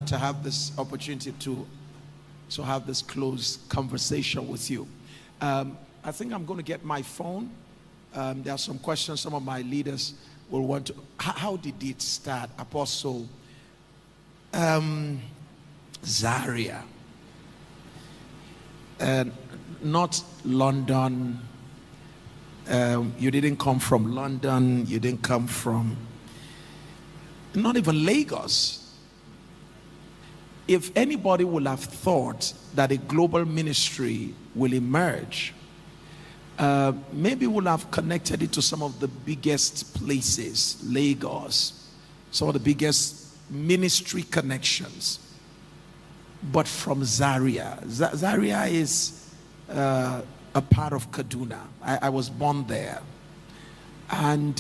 to have this opportunity to have this close conversation with you. I think I'm going to get my phone. There are some questions some of my leaders will want to. How did it start, Apostle? Zaria, not London. You didn't come from London. You didn't come from, not even Lagos. If anybody would have thought that a global ministry will emerge, maybe we'll have connected it to some of the biggest places, Lagos, some of the biggest ministry connections. But from Zaria. Zaria is a part of Kaduna. I was born there. And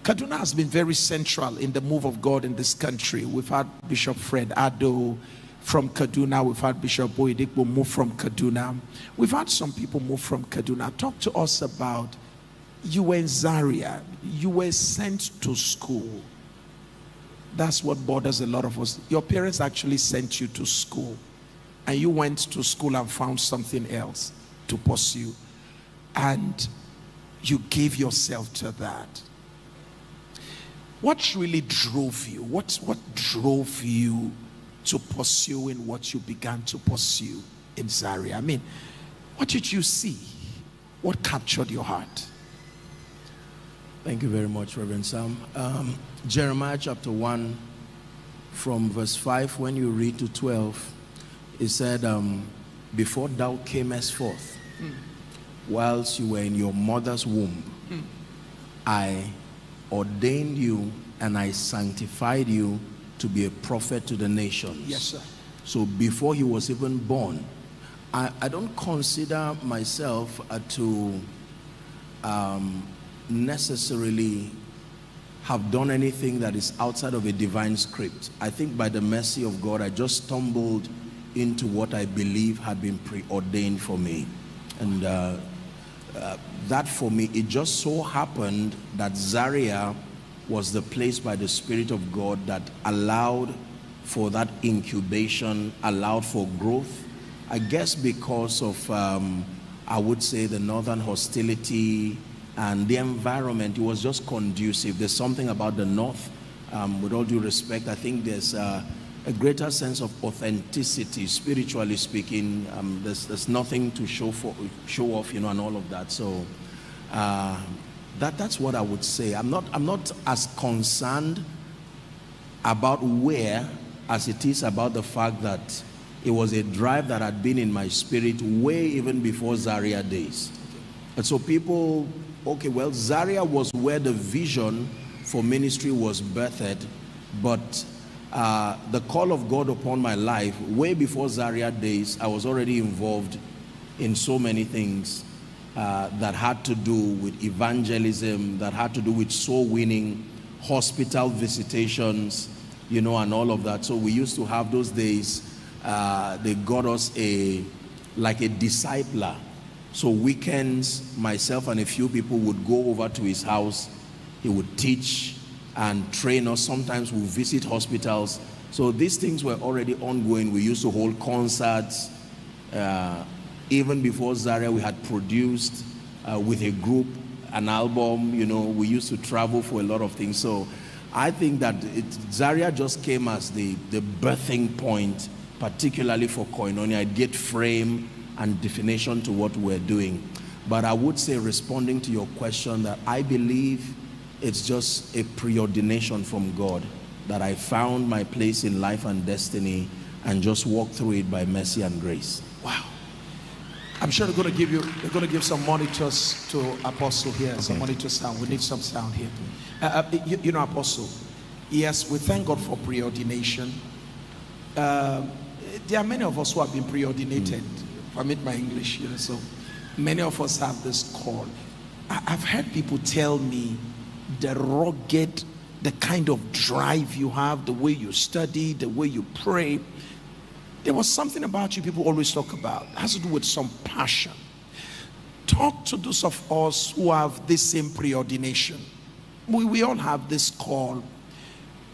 Kaduna has been very central in the move of God in this country. We've had Bishop Fred Addo from Kaduna. We've had Bishop Boyedikbo move from Kaduna. We've had some people move from Kaduna. Talk to us about, you were in Zaria. You were sent to school. That's what bothers a lot of us. Your parents actually sent you to school, and you went to school and found something else to pursue, and you gave yourself to that. What really drove you? What drove you to pursuing what you began to pursue in Zaria? I mean, what did you see? What captured your heart? Thank you very much, Reverend Sam. Jeremiah chapter 1, from verse 5, when you read to 12, it said, before thou camest forth, whilst you were in your mother's womb, I ordained you and I sanctified you to be a prophet to the nations. Yes, sir. So before he was even born, I don't consider myself to necessarily have done anything that is outside of a divine script. I think by the mercy of God, I just stumbled into what I believe had been preordained for me. And that for me, it just so happened that Zaria was the place by the Spirit of God that allowed for that incubation, allowed for growth. I guess because of, I would say, the northern hostility and the environment, it was just conducive. There's something about the north, with all due respect, I think there's a greater sense of authenticity, spiritually speaking. There's nothing to show off, you know, and all of that. So that's what I would say. I'm not as concerned about where as it is about the fact that it was a drive that had been in my spirit way even before Zaria days. And so people, okay, well, Zaria was where the vision for ministry was birthed, but the call of God upon my life, way before Zaria days, I was already involved in so many things that had to do with evangelism, that had to do with soul winning, hospital visitations, you know, and all of that. So we used to have those days, they got us like a discipler. So weekends, myself and a few people would go over to his house. He would teach and train us. Sometimes we visit hospitals. So these things were already ongoing. We used to hold concerts. Even before Zaria, we had produced with a group an album. You know, we used to travel for a lot of things. So I think that Zaria just came as the birthing point, particularly for Koinonia. It gave frame and definition to what we're doing. But I would say, responding to your question, that I believe it's just a preordination from God, that I found my place in life and destiny and just walked through it by mercy and grace. Wow. I'm sure they're going to give some monitors to Apostle here, okay. Some monitor sound. We need some sound here. You know, Apostle, yes, we thank God for preordination. There are many of us who have been preordinated. Permit my English here. So many of us have this call. I've heard people tell me the rugged, the kind of drive you have, the way you study, the way you pray. There was something about you people always talk about. It has to do with some passion. Talk to those of us who have this same preordination. We all have this call.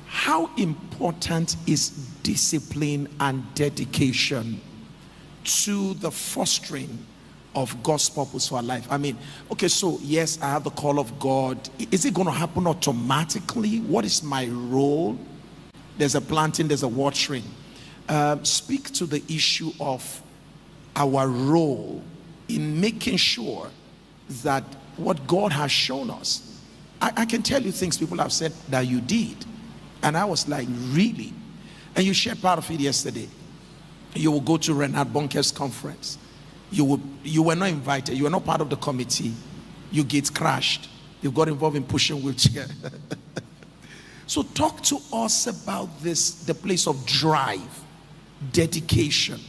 how important is discipline and dedication to the fostering of God's purpose for our life? I mean, okay, so yes, I have the call of God. Is it going to happen automatically? What is my role? There's a planting, there's a watering. Speak to the issue of our role in making sure that what God has shown us. I can tell you things people have said that you did, and I was like, really? And you shared part of it yesterday. You will go to Renard Bunker's conference. You were not invited. You were not part of the committee. You get crashed. You got involved in pushing wheelchair. So talk to us about this, the place of drive, dedication,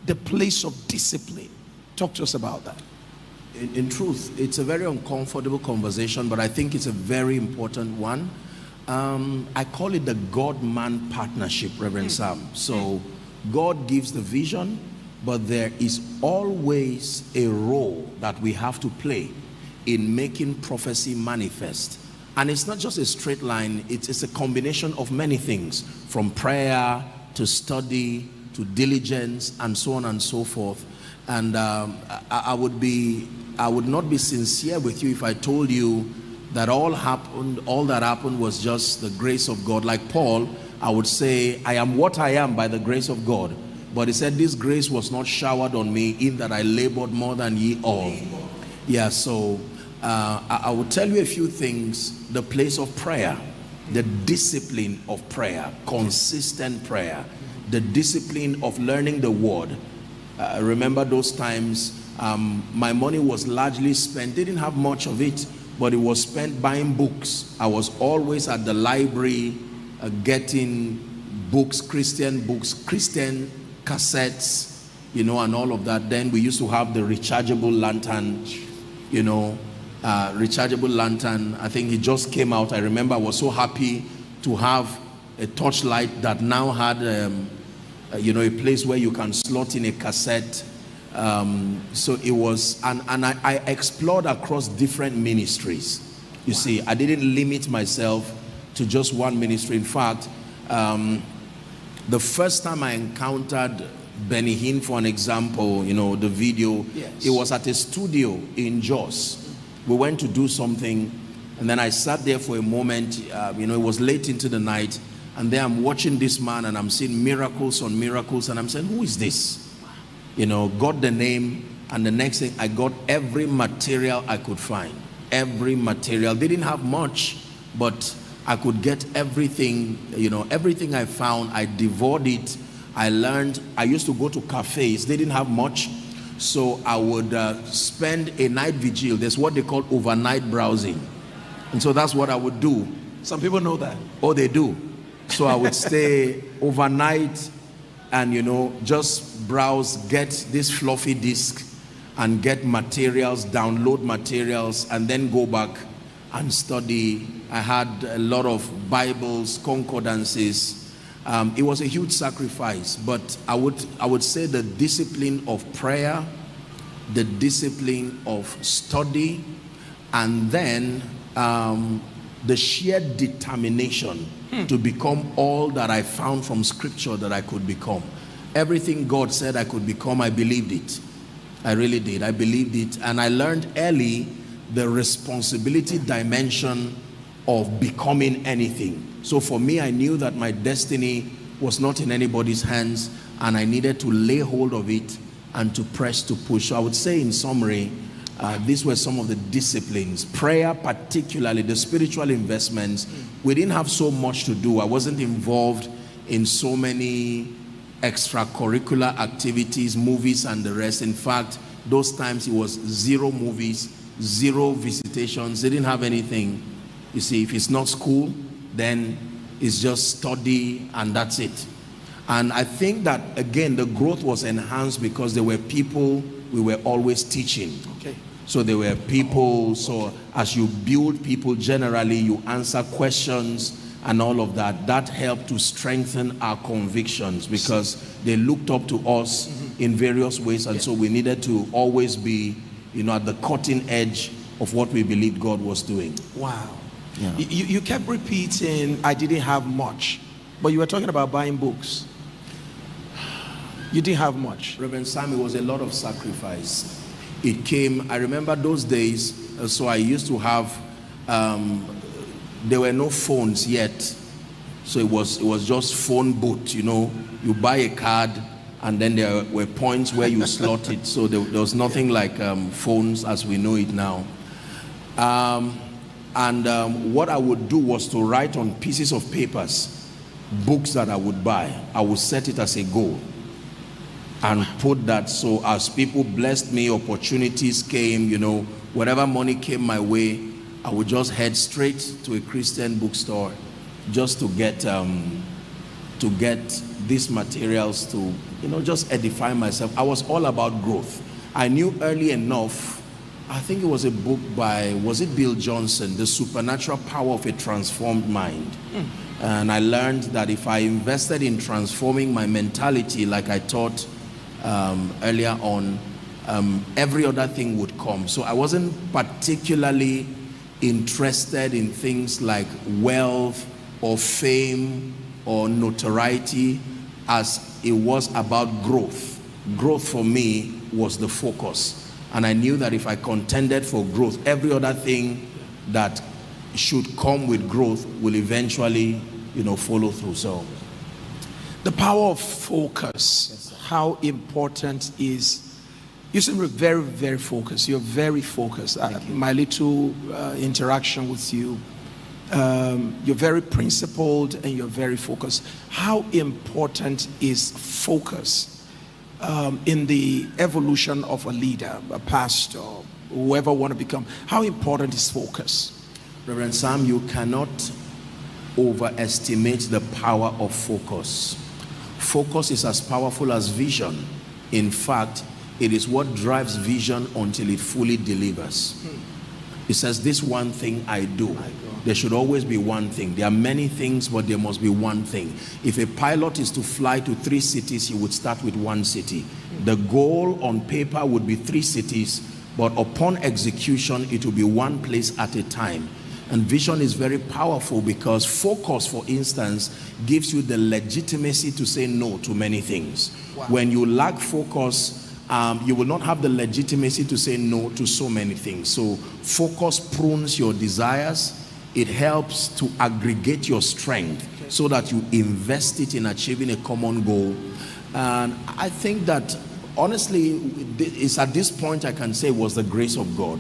the place of discipline. Talk to us about that. In truth, it's a very uncomfortable conversation, but I think it's a very important one. I call it the God-man partnership, Reverend Sam. So God gives the vision, but there is always a role that we have to play in making prophecy manifest. And it's not just a straight line, it's a combination of many things, from prayer to study to diligence and so on and so forth. And I would not be sincere with you if I told you that all that happened was just the grace of God. Like Paul, I would say, I am what I am by the grace of God. But he said, this grace was not showered on me, in that I labored more than ye all. Yeah, so I will tell you a few things. The place of prayer, the discipline of prayer, consistent prayer, the discipline of learning the word. Remember those times, my money was largely spent, didn't have much of it, but it was spent buying books. I was always at the library getting books, Christian cassettes, you know, and all of that. Then we used to have the rechargeable lantern, you know, rechargeable lantern. I think it just came out. I remember I was so happy to have a torchlight that now had you know, a place where you can slot in a cassette. So it was, and I explored across different ministries. You see, I didn't limit myself to just one ministry. In fact, the first time I encountered Benny Hinn, for an example, you know, the video, yes, it was at a studio in Jos. We went to do something, and then I sat there for a moment. You know, it was late into the night, and then I'm watching this man, and I'm seeing miracles on miracles, and I'm saying, who is this? You know, got the name, and the next thing, I got every material I could find. Every material. They didn't have much, but I could get everything. You know, everything I found, I devoured it. I learned. I used to go to cafes. They didn't have much, so I would spend a night vigil. There's what they call overnight browsing, and so that's what I would do. Some people know that. Oh, they do. So I would stay overnight and, you know, just browse, get this floppy disk and get materials, download materials, and then go back and study. I had a lot of Bibles, concordances. It was a huge sacrifice, but I would say the discipline of prayer, the discipline of study, and then the sheer determination to become all that I found from scripture that I could become. Everything God said I could become, I believed it. I really did. I believed it. And I learned early the responsibility dimension of becoming anything. So for me, I knew that my destiny was not in anybody's hands, and I needed to lay hold of it and to press to push. So I would say, in summary, these were some of the disciplines. Prayer, particularly the spiritual investments. We didn't have so much to do. I wasn't involved in so many extracurricular activities, movies and the rest. In fact, those times it was 0 movies, 0 visitations. They didn't have anything. You see, if it's not school, then it's just study and that's it. And I think that, again, the growth was enhanced because there were people we were always teaching. Okay. So there were people, so as you build people, generally you answer questions and all of that. That helped to strengthen our convictions because they looked up to us in various ways, and so we needed to always be, you know, at the cutting edge of what we believed God was doing. Wow. Yeah. You kept repeating, I didn't have much, but you were talking about buying books. You didn't have much. Reverend Sam, it was a lot of sacrifice. It came, I remember those days, so I used to have, there were no phones yet. So it was just phone booth, you know. You buy a card and then there were points where you slot it. So there was nothing like phones as we know it now. What I would do was to write on pieces of papers, books that I would buy. I would set it as a goal and put that, so as people blessed me, opportunities came, you know, whatever money came my way, I would just head straight to a Christian bookstore just to get these materials to, you know, just edify myself. I was all about growth. I knew early enough, I think it was a book by, was it Bill Johnson, The Supernatural Power of a Transformed Mind. And I learned that if I invested in transforming my mentality like I taught earlier on, every other thing would come. So I wasn't particularly interested in things like wealth or fame or notoriety, as it was about growth. Growth for me was the focus, and I knew that if I contended for growth, every other thing that should come with growth will eventually, you know, follow through. So the power of focus, how important is, you seem very, very focused. You're very focused. My little interaction with you, you're very principled and you're very focused. How important is focus in the evolution of a leader, a pastor, whoever want to become? How important is focus? Reverend Sam, you cannot overestimate the power of focus. Focus is as powerful as vision. In fact, it is what drives vision until it fully delivers. It says, this one thing I do. There should always be one thing. There are many things, but there must be one thing. If a pilot is to fly to 3 cities, he would start with 1 city. The goal on paper would be 3 cities, but upon execution, it will be 1 place at a time. And vision is very powerful because focus, for instance, gives you the legitimacy to say no to many things. Wow. When you lack focus, you will not have the legitimacy to say no to so many things. So focus prunes your desires. It helps to aggregate your strength so that you invest it in achieving a common goal. And I think that honestly, it's at this point I can say it was the grace of God.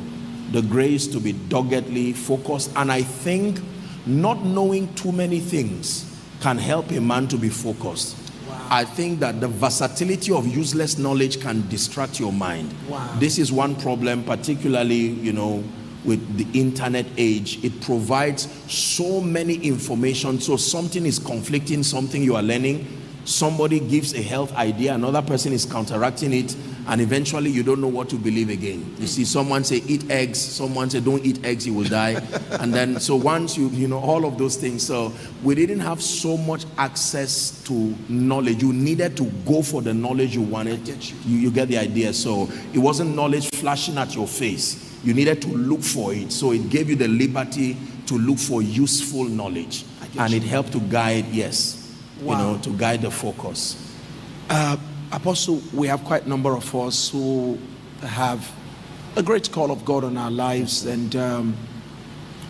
The grace to be doggedly focused. And I think not knowing too many things can help a man to be focused. Wow. I think that the versatility of useless knowledge can distract your mind. Wow. This is one problem, particularly, you know, with the internet age. It provides so many information, so something is conflicting, something you are learning, somebody gives a health idea, another person is counteracting it, and eventually you don't know what to believe again. You see someone say eat eggs, someone say don't eat eggs, you will die. And then so once you know all of those things. So we didn't have so much access to knowledge. You needed to go for the knowledge you wanted. You get the idea. So it wasn't knowledge flashing at your face. You needed to look for it. So it gave you the liberty to look for useful knowledge, and it helped to guide, yes, wow, you know, to guide the focus. Apostle, we have quite a number of us who have a great call of God on our lives, and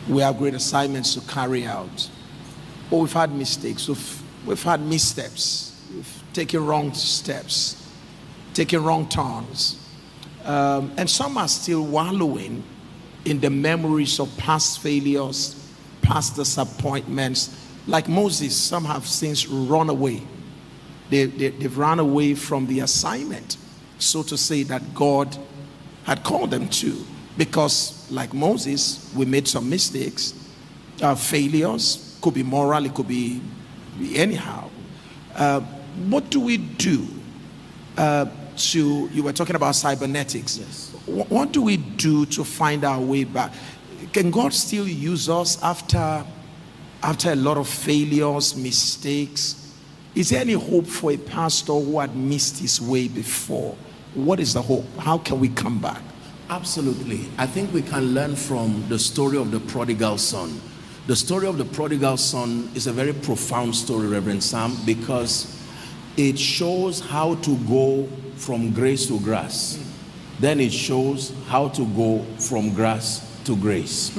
we have great assignments to carry out. But we've had mistakes, we've had missteps, we've taken wrong steps, taken wrong turns. And some are still wallowing in the memories of past failures, past disappointments. Like Moses, some have since run away. They've run away from the assignment, so to say, that God had called them to. Because like Moses, we made some mistakes, failures, could be moral, it could be anyhow. What do we do? You were talking about cybernetics. Yes. What do we do to find our way back? Can God still use us after a lot of failures, mistakes? Is there any hope for a pastor who had missed his way before? What is the hope? How can we come back? Absolutely. I think we can learn from the story of the prodigal son. The story of the prodigal son is a very profound story, Reverend Sam, because it shows how to go from grace to grass. Then it shows how to go from grass to grace.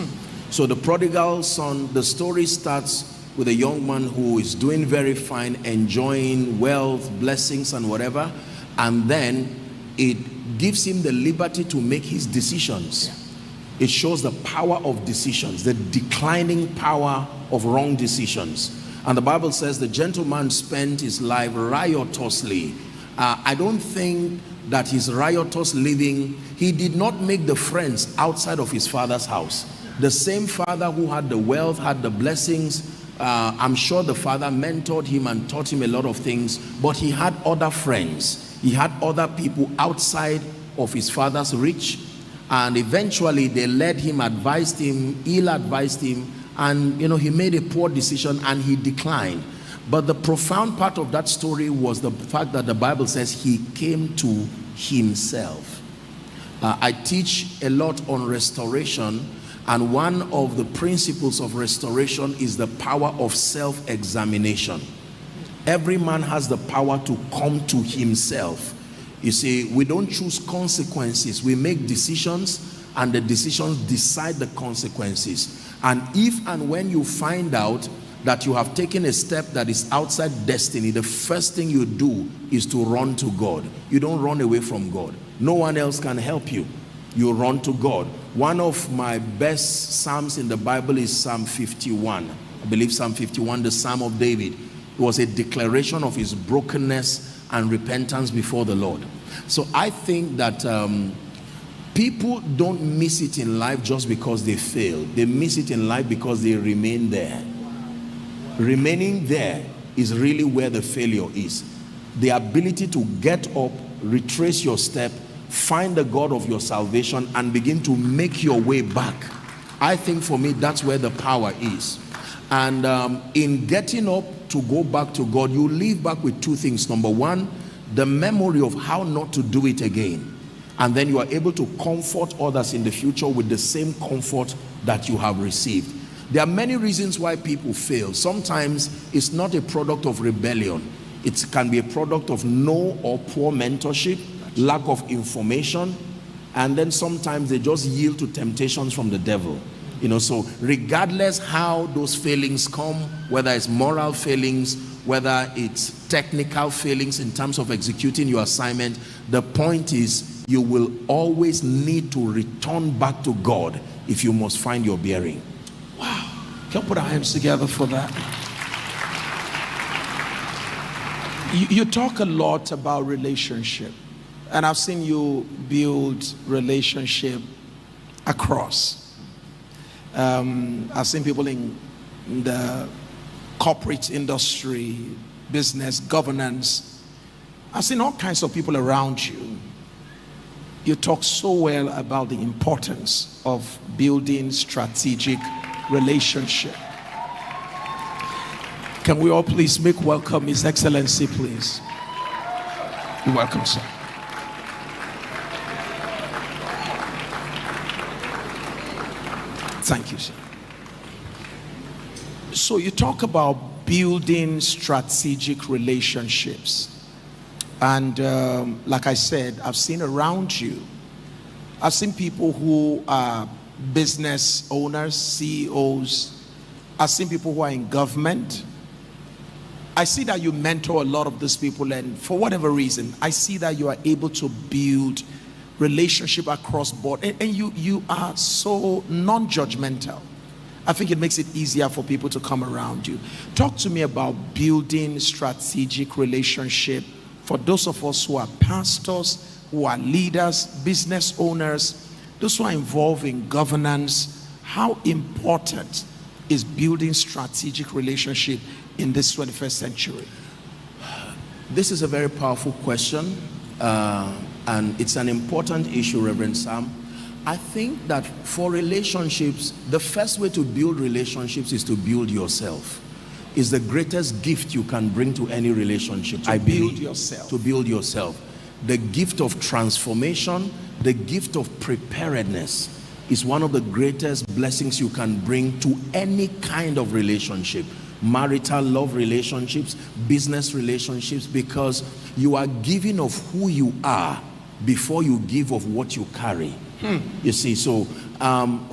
So the prodigal son, the story starts with a young man who is doing very fine, enjoying wealth, blessings and whatever, and then it gives him the liberty to make his decisions. It shows the power of decisions, the declining power of wrong decisions. And the Bible says the gentleman spent his life riotously. I don't think that his riotous living, he did not make the friends outside of his father's house. The same father who had the wealth, had the blessings, I'm sure the father mentored him and taught him a lot of things, but he had other friends. He had other people outside of his father's reach, and eventually they led him, advised him, ill-advised him, and he made a poor decision and he declined. But the profound part of that story was the fact that the Bible says he came to himself. I teach a lot on restoration, and one of the principles of restoration is the power of self-examination. Every man has the power to come to himself. You see, we don't choose consequences. We make decisions, and the decisions decide the consequences. And if and when you find out that you have taken a step that is outside destiny, the first thing you do is to run to God. You don't run away from God. No one else can help you. You run to God. One of my best psalms in the Bible is Psalm 51. I believe Psalm 51, the Psalm of David. It was a declaration of his brokenness and repentance before the Lord. So I think that people don't miss it in life just because they fail. They miss it in life because they remain there. Remaining there is really where the failure is. The ability to get up, retrace your step, find the God of your salvation and begin to make your way back. I think for me that's where the power is. And in getting up to go back to God, you leave back with two things. Number one, the memory of how not to do it again. And then you are able to comfort others in the future with the same comfort that you have received. There are many reasons why people fail. Sometimes it's not a product of rebellion. It can be a product of no or poor mentorship, lack of information, and then sometimes they just yield to temptations from the devil. So regardless how those failings come, whether it's moral failings, whether it's technical failings in terms of executing your assignment, the point is you will always need to return back to God if you must find your bearing. Wow. Can we put our hands together for that? You talk a lot about relationship, and I've seen you build relationship across. I've seen people in the corporate industry, business, governance. I've seen all kinds of people around you. You talk so well about the importance of building strategic relationship. Can we all please make welcome His Excellency, please? You're welcome, sir. Thank you, sir. So you talk about building strategic relationships. And like I said, I've seen around you, I've seen people who are business owners, CEOs. I've seen people who are in government. I see that you mentor a lot of these people, and for whatever reason, I see that you are able to build relationship across board, and you are so non-judgmental. I think it makes it easier for people to come around you. Talk to me about building strategic relationship for those of us who are pastors, who are leaders, business owners, those who are involved in governance. How important is building strategic relationship in this 21st century? This is a very powerful question, and it's an important issue, Reverend Sam. I think that for relationships, the first way to build relationships is to build yourself. It's the greatest gift you can bring to any relationship. To build yourself. To build yourself. The gift of transformation, the gift of preparedness. is one of the greatest blessings you can bring to any kind of relationship. Marital, love relationships, business relationships, because you are giving of who you are before you give of what you carry. You see, so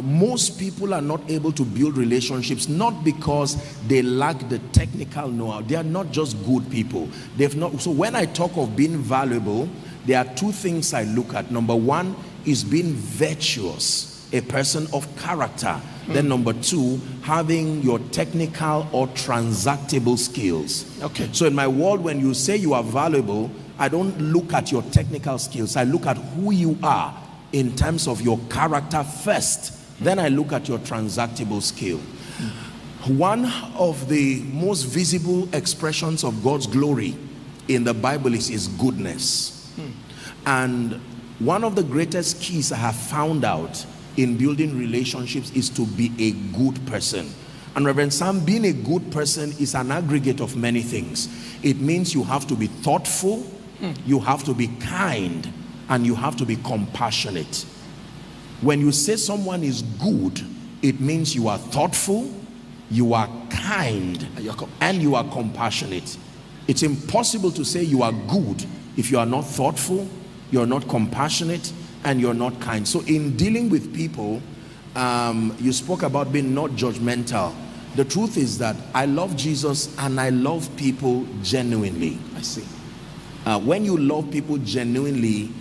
most people are not able to build relationships, not because they lack the technical know-how. They are not just good people. They've not. So when I talk of being valuable, there are two things I look at. Number one is being virtuous, a person of character. Then number two, having your technical or transactable skills. Okay. So in my world, when you say you are valuable, I don't look at your technical skills. I look at who you are in terms of your character first. Then I look at your transactable skill. One of the most visible expressions of God's glory in the Bible is his goodness. And one of the greatest keys I have found out in building relationships is to be a good person. And Reverend Sam, being a good person is an aggregate of many things. It means you have to be thoughtful, you have to be kind, and you have to be compassionate. When you say someone is good, it means you are thoughtful, you are kind, and you are compassionate. It's impossible to say you are good if you are not thoughtful, you're not compassionate, and you're not kind. So in dealing with people, you spoke about being not judgmental. The truth is that I love Jesus and I love people genuinely. I see. When you love people genuinely,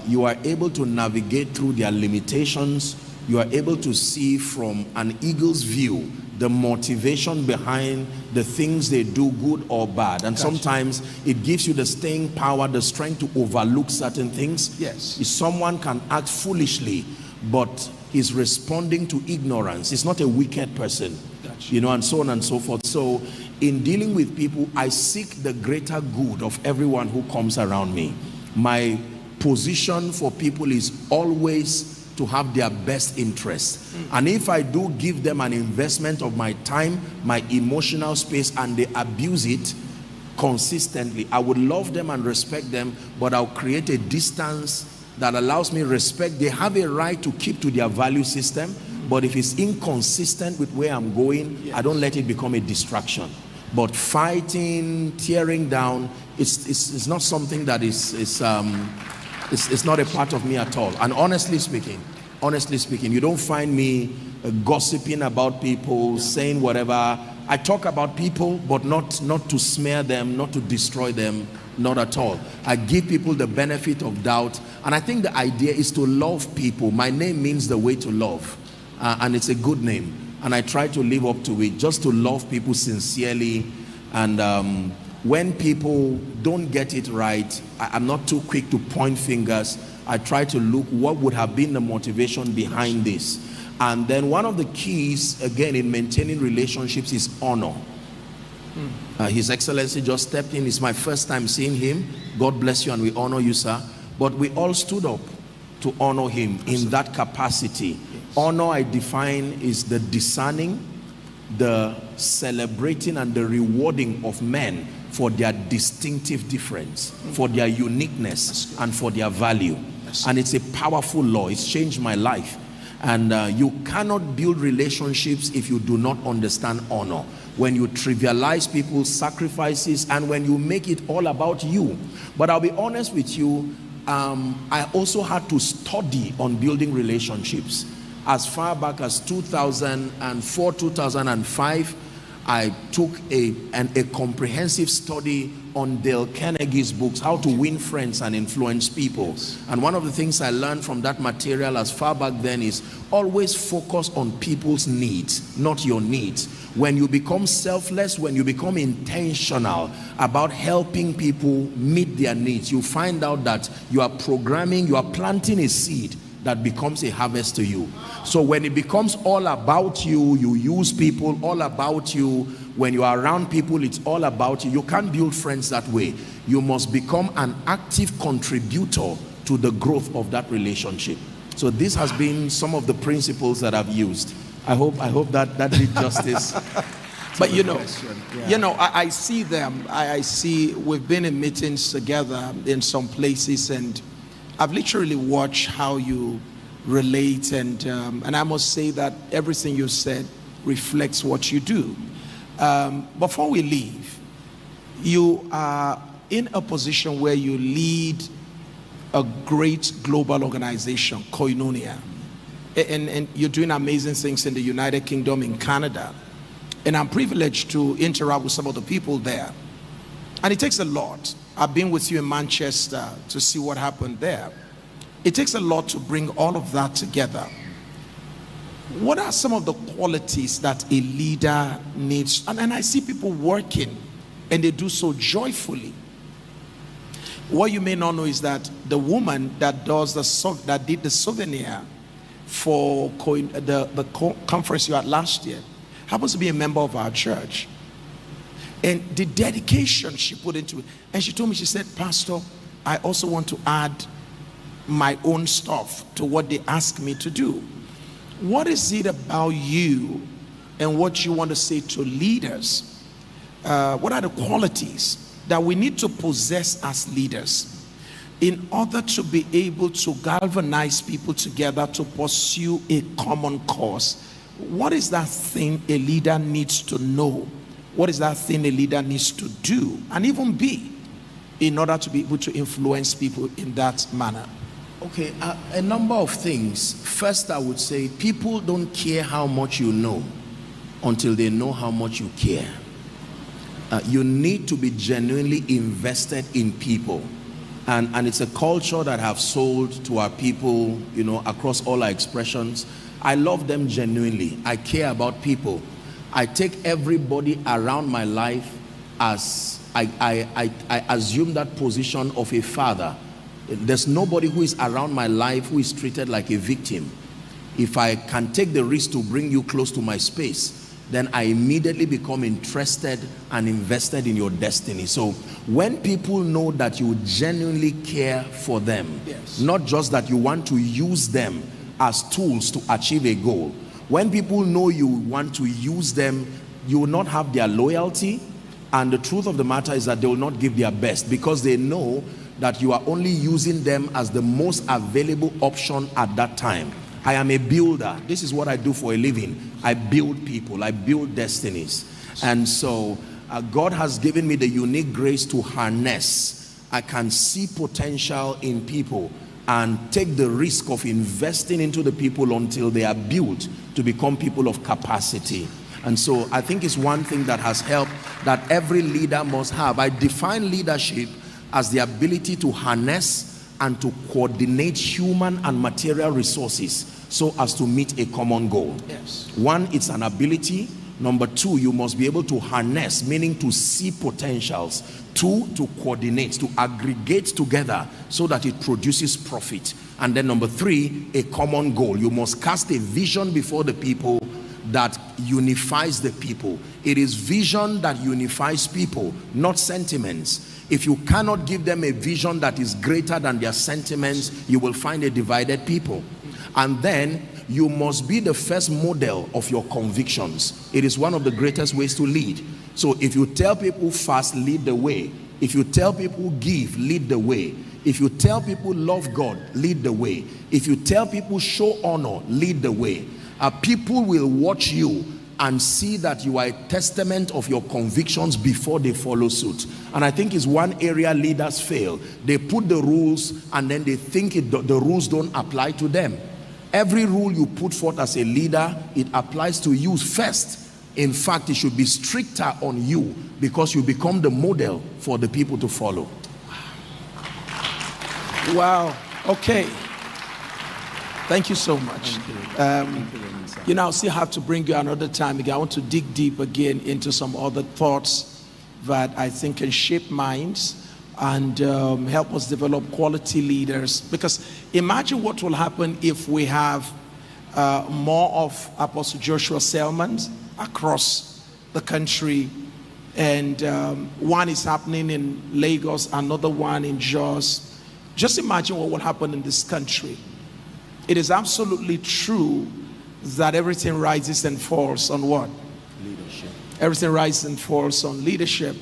you are able to navigate through their limitations. You are able to see from an eagle's view the motivation behind the things they do, good or bad. And sometimes it gives you the staying power, the strength to overlook certain things. Yes. If someone can act foolishly, but is responding to ignorance, it's not a wicked person. You know, and so on and so forth. So in dealing with people, I seek the greater good of everyone who comes around me. My position for people is always to have their best interest. And if I do give them an investment of my time, my emotional space, and they abuse it consistently, I would love them and respect them, but I'll create a distance that allows me respect. They have a right to keep to their value system, but if it's inconsistent with where I'm going, I don't let it become a distraction. But fighting, tearing down, it's not something that is not a part of me at all. And honestly speaking, you don't find me gossiping about people, saying whatever. I talk about people, but not to smear them, not to destroy them, not at all. I give people the benefit of doubt, and I think the idea is to love people. My name means the way to love, and it's a good name, and I try to live up to it, just to love people sincerely. And when people don't get it right, I'm not too quick to point fingers. I try to look what would have been the motivation behind this. And then one of the keys, again, in maintaining relationships is honor. His Excellency just stepped in. It's my first time seeing him. God bless you, and we honor you, sir. But we all stood up to honor him in that capacity. Honor, I define, is the discerning, the celebrating, and the rewarding of men for their distinctive difference, for their uniqueness, and for their value. And it's a powerful law. It's changed my life. And you cannot build relationships if you do not understand honor. When you trivialize people's sacrifices and when you make it all about you. But I'll be honest with you, I also had to study on building relationships. As far back as 2004, 2005, I took a comprehensive study on Dale Carnegie's books, How to Win Friends and Influence People. And one of the things I learned from that material as far back then is always focus on people's needs, not your needs. When you become selfless, when you become intentional about helping people meet their needs, you find out that you are planting a seed that becomes a harvest to you. So when it becomes all about you, you use people, all about you, when you are around people, it's all about you. You can't build friends that way. You must become an active contributor to the growth of that relationship. So this has been some of the principles that I've used. I hope that did justice. But you know, I see them. I see, we've been in meetings together in some places, and I've literally watched how you relate, and I must say that everything you said reflects what you do. Before we leave, you are in a position where you lead a great global organization, Koinonia, and you're doing amazing things in the United Kingdom, in Canada, and I'm privileged to interact with some of the people there, and it takes a lot. I've been with you in Manchester to see what happened there. It takes a lot to bring all of that together. What are some of the qualities that a leader needs? And I see people working, and they do so joyfully. What you may not know is that the woman that did the souvenir for the conference you had last year happens to be a member of our church. And the dedication she put into it, and she told me, she said, Pastor, I also want to add my own stuff to what they ask me to do. What is it about you and what you want to say to leaders? What are the qualities that we need to possess as leaders in order to be able to galvanize people together to pursue a common cause? What is that thing a leader needs to know? What is that thing a leader needs to do and even be in order to be able to influence people in that manner? Okay, a number of things. First, I would say people don't care how much you know until they know how much you care. You need to be genuinely invested in people. And it's a culture that have sold to our people, you know, across all our expressions. I love them genuinely. I care about people. I take everybody around my life as I assume that position of a father. There's nobody who is around my life who is treated like a victim. If I can take the risk to bring you close to my space, then I immediately become interested and invested in your destiny. So when people know that you genuinely care for them, yes, not just that you want to use them as tools to achieve a goal, when people know you want to use them, you will not have their loyalty, and the truth of the matter is that they will not give their best, because they know that you are only using them as the most available option at that time. I am a builder. This is what I do for a living. I build people. I build destinies. And so God has given me the unique grace to harness. I can see potential in people and take the risk of investing into the people until they are built to become people of capacity. And so I think it's one thing that has helped that every leader must have. I define leadership as the ability to harness and to coordinate human and material resources so as to meet a common goal. Yes. One, it's an ability. Number two, you must be able to harness, meaning to see potentials. Two, to coordinate, to aggregate together so that it produces profit. And then number three, a common goal. You must cast a vision before the people that unifies the people. It is vision that unifies people, not sentiments. If you cannot give them a vision that is greater than their sentiments, you will find a divided people. And then you must be the first model of your convictions. It is one of the greatest ways to lead. So if you tell people fast, lead the way. If you tell people give, lead the way. If you tell people love God, lead the way. If you tell people show honor, lead the way. People will watch you and see that you are a testament of your convictions before they follow suit. And I think it's one area leaders fail. They put the rules and then they think the rules don't apply to them. Every rule you put forth as a leader, it applies to you first. In fact, it should be stricter on you because you become the model for the people to follow. Wow. Okay. Thank you so much. You know, I'll still have to bring you another time again. I want to dig deep again into some other thoughts that I think can shape minds and help us develop quality leaders. Because imagine what will happen if we have more of Apostle Joshua Selmans across the country, and one is happening in Lagos, another one in Jos. Just imagine what will happen in this country. It is absolutely true that everything rises and falls on what? Leadership. Everything rises and falls on leadership.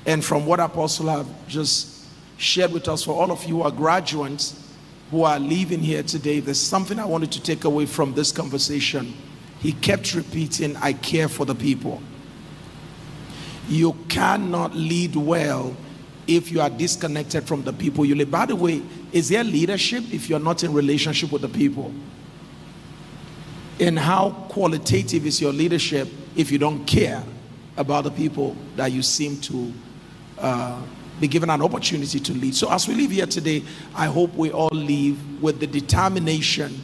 And from what Apostle have just shared with us, for all of you who are graduates, who are leaving here today, if there's something I wanted to take away from this conversation, he kept repeating, I care for the people. You cannot lead well if you are disconnected from the people you lead. By the way, is there leadership if you're not in relationship with the people? And how qualitative is your leadership if you don't care about the people that you seem to be given an opportunity to lead? So as we leave here today, I hope we all leave with the determination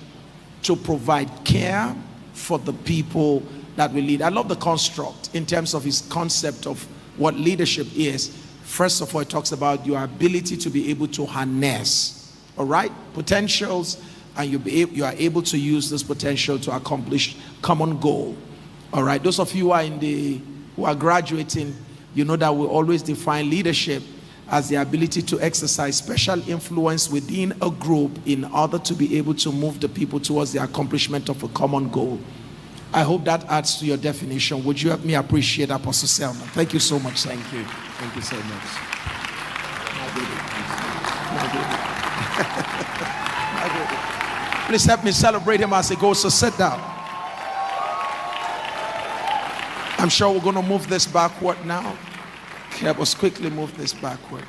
to provide care for the people that we lead. I love the construct in terms of his concept of what leadership is. First of all, it talks about your ability to be able to harness, all right, potentials, and you are able to use this potential to accomplish common goal. All right, those of you who are graduating, you know that we always define leadership as the ability to exercise special influence within a group in order to be able to move the people towards the accomplishment of a common goal. I hope that adds to your definition. Would you help me appreciate Apostle Selman? Thank you so much, sir. Thank you. Thank you so much. Please help me celebrate him as he goes to sit down. I'm sure we're going to move this backward now. Help us quickly move this backward.